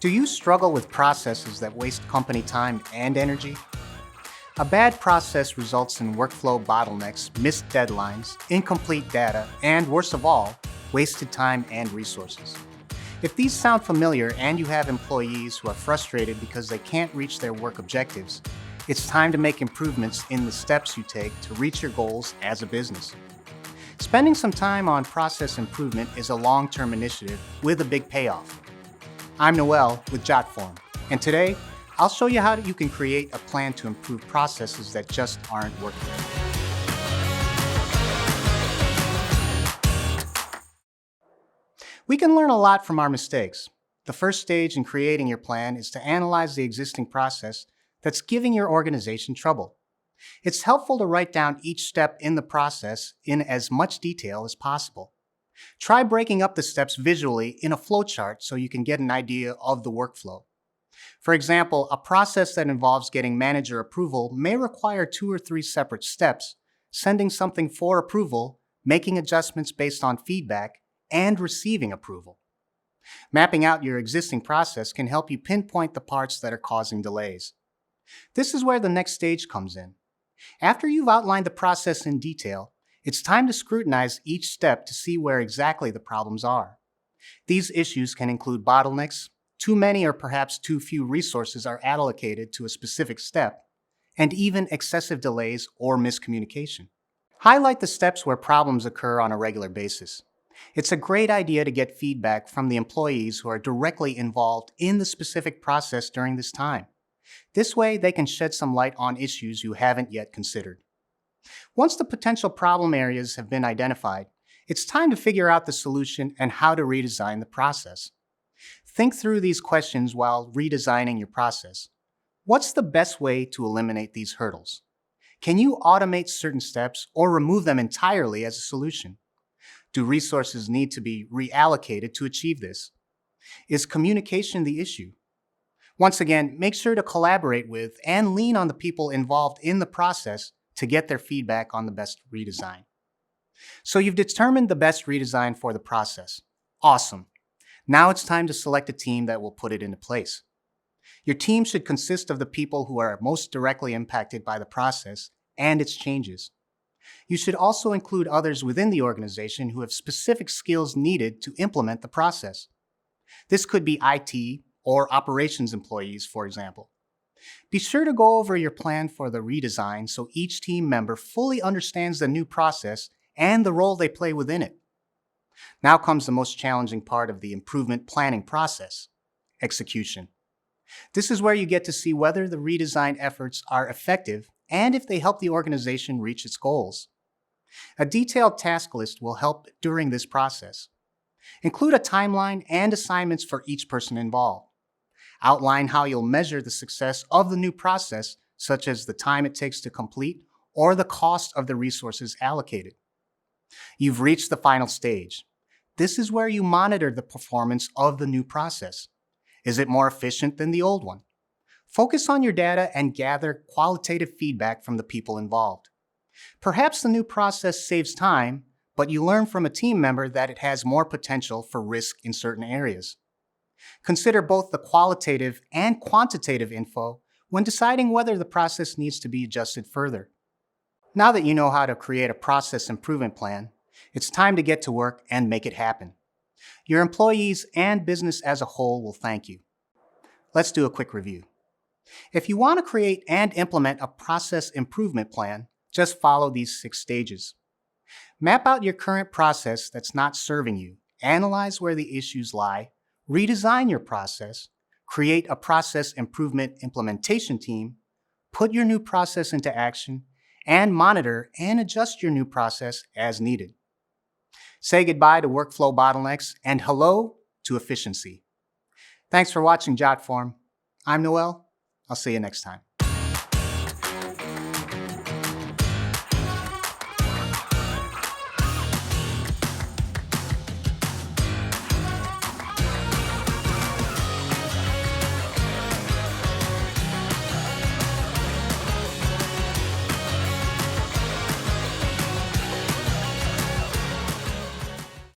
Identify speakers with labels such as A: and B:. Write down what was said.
A: Do you struggle with processes that waste company time and energy? A bad process results in workflow bottlenecks, missed deadlines, incomplete data, and worst of all, wasted time and resources. If these sound familiar and you have employees who are frustrated because they can't reach their work objectives, it's time to make improvements in the steps you take to reach your goals as a business. Spending some time on process improvement is a long-term initiative with a big payoff. I'm Noel with Jotform, and today I'll show you how you can create a plan to improve processes that just aren't working. We can learn a lot from our mistakes. The first stage in creating your plan is to analyze the existing process that's giving your organization trouble. It's helpful to write down each step in the process in as much detail as possible. Try breaking up the steps visually in a flowchart so you can get an idea of the workflow. For example, a process that involves getting manager approval may require 2 or 3 separate steps: sending something for approval, making adjustments based on feedback, and receiving approval. Mapping out your existing process can help you pinpoint the parts that are causing delays. This is where the next stage comes in. After you've outlined the process in detail, it's time to scrutinize each step to see where exactly the problems are. These issues can include bottlenecks, too many or perhaps too few resources are allocated to a specific step, and even excessive delays or miscommunication. Highlight the steps where problems occur on a regular basis. It's a great idea to get feedback from the employees who are directly involved in the specific process during this time. This way, they can shed some light on issues you haven't yet considered. Once the potential problem areas have been identified, it's time to figure out the solution and how to redesign the process. Think through these questions while redesigning your process. What's the best way to eliminate these hurdles? Can you automate certain steps or remove them entirely as a solution? Do resources need to be reallocated to achieve this? Is communication the issue? Once again, make sure to collaborate with and lean on the people involved in the process to get their feedback on the best redesign. So you've determined the best redesign for the process. Awesome. Now it's time to select a team that will put it into place. Your team should consist of the people who are most directly impacted by the process and its changes. You should also include others within the organization who have specific skills needed to implement the process. This could be IT or operations employees, for example. Be sure to go over your plan for the redesign so each team member fully understands the new process and the role they play within it. Now comes the most challenging part of the improvement planning process: execution. This is where you get to see whether the redesign efforts are effective and if they help the organization reach its goals. A detailed task list will help during this process. Include a timeline and assignments for each person involved. Outline how you'll measure the success of the new process, such as the time it takes to complete or the cost of the resources allocated. You've reached the final stage. This is where you monitor the performance of the new process. Is it more efficient than the old one? Focus on your data and gather qualitative feedback from the people involved. Perhaps the new process saves time, but you learn from a team member that it has more potential for risk in certain areas. Consider both the qualitative and quantitative info when deciding whether the process needs to be adjusted further. Now that you know how to create a process improvement plan, it's time to get to work and make it happen. Your employees and business as a whole will thank you. Let's do a quick review. If you want to create and implement a process improvement plan, just follow these 6 stages. Map out your current process that's not serving you. Analyze where the issues lie. Redesign your process. Create a process improvement implementation team. Put your new process into action. And monitor and adjust your new process as needed. Say goodbye to workflow bottlenecks and hello to efficiency. Thanks for watching Jotform. I'm Noel. I'll see you next time.